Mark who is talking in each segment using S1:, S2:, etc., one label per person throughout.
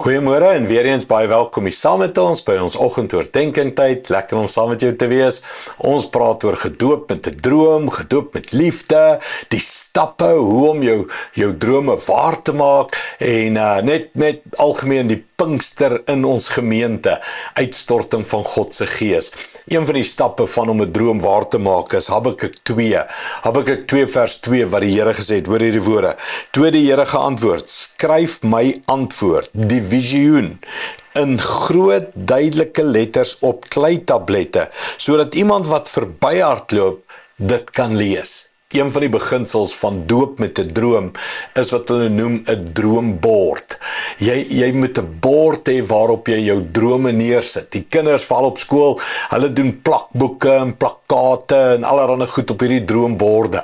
S1: Goeiemôre en weer eens baie welkom hier saam met ons by ons oggendoordenkingtyd. Lekker om saam met jou te wees. Ons praat oor gedoop met 'n droom, gedoop met liefde, die stappe, hoe om jou drome waar te maak en net algemeen die Pinkster in ons gemeente, uitstorting van God se Gees. Een van die stappe van om 'n droom waar te maak is Habakuk 2. Habakuk 2 vers 2 wat die Here gesê het, hoor hierdie woorde. Toe die Here geantwoord, skryf my antwoord, die visioen, in groot duidelike letters op kleitablette, sodat iemand wat verbyhardloop dit kan lees. Een van die beginsels van doop met 'n droom is wat hulle noem 'n droombord. Jy moet 'n bord hê waarop jy jou drome neersit. Die kinders val op skool, hulle doen plakboeke en plakkate en allerlei goed op hierdie droomborde.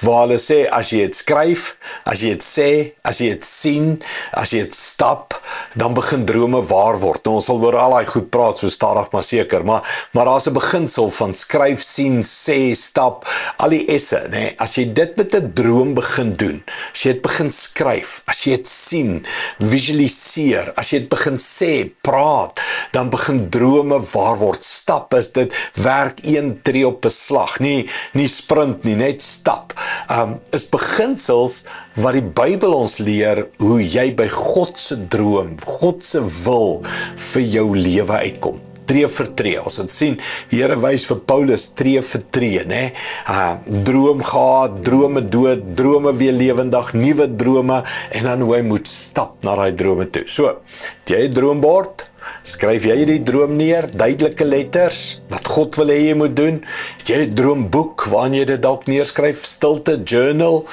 S1: Waar hulle sê, as jy dit skryf, as jy dit sê, as jy dit sien, as jy dit stap, dan begin drome waar word. Nou, ons sal oor al daai goed praat, so stadig maar seker, maar daar's 'n beginsel van skryf, sien, sê, stap, al die esse, nee. As jy dit met 'n droom begin doen, as jy dit begin skryf, as jy dit sien, visualiseer, as jy dit begin sê, praat, dan begin drome waar word. Stap is dit, werk 1 tree op 'n slag, nie sprint nie, net stap. Is beginsels wat die Bybel ons leer, hoe jy by God se droom, God se wil vir jou lewe uitkom. Tree vir tree, ons het sien, die Here wys vir Paulus tree vir tree, né? Droom gehad, drome dood, drome weer lewendig, nuwe drome, en dan hoe hy moet stap na daai drome toe. So, het jy 'n droombord? Skryf jy die droom neer, duidelike letters, wat God wil hê jy moet doen? Het jy 'n droomboek waarin jy dit dalk neerskryf, stilte, journal?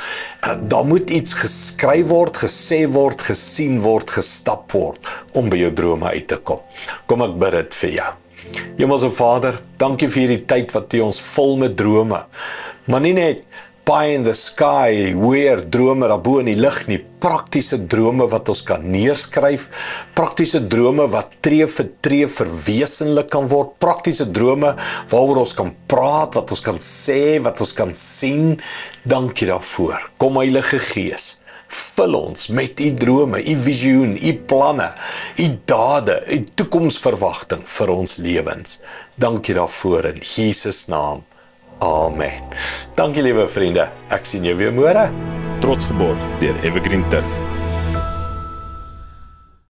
S1: Daar moet iets geskryf word, gesê word, gesien word, gestap word, om by jou drome uit te kom. Kom ek bid dit vir jou. Hemelse Vader, dankie vir hierdie tyd wat U ons vul met drome, maar nie net pie in the sky, weer drome daarbo in die lig nie, praktiese drome wat ons kan neerskryf, praktiese drome wat tree vir tree verwesenlik kan word, praktiese drome waaroor ons kan praat, wat ons kan sê, wat ons kan sien. Dankie daarvoor. Kom Heilige Gees, vul ons met U drome, U visioen, U planne, U dade, U toekomsverwagting vir ons lewens. Dankie daarvoor in Jesus naam. Amen. Dankie liewe vriende, ek sien jou weer môre.
S2: Trots geborg deur Evergreen Turf.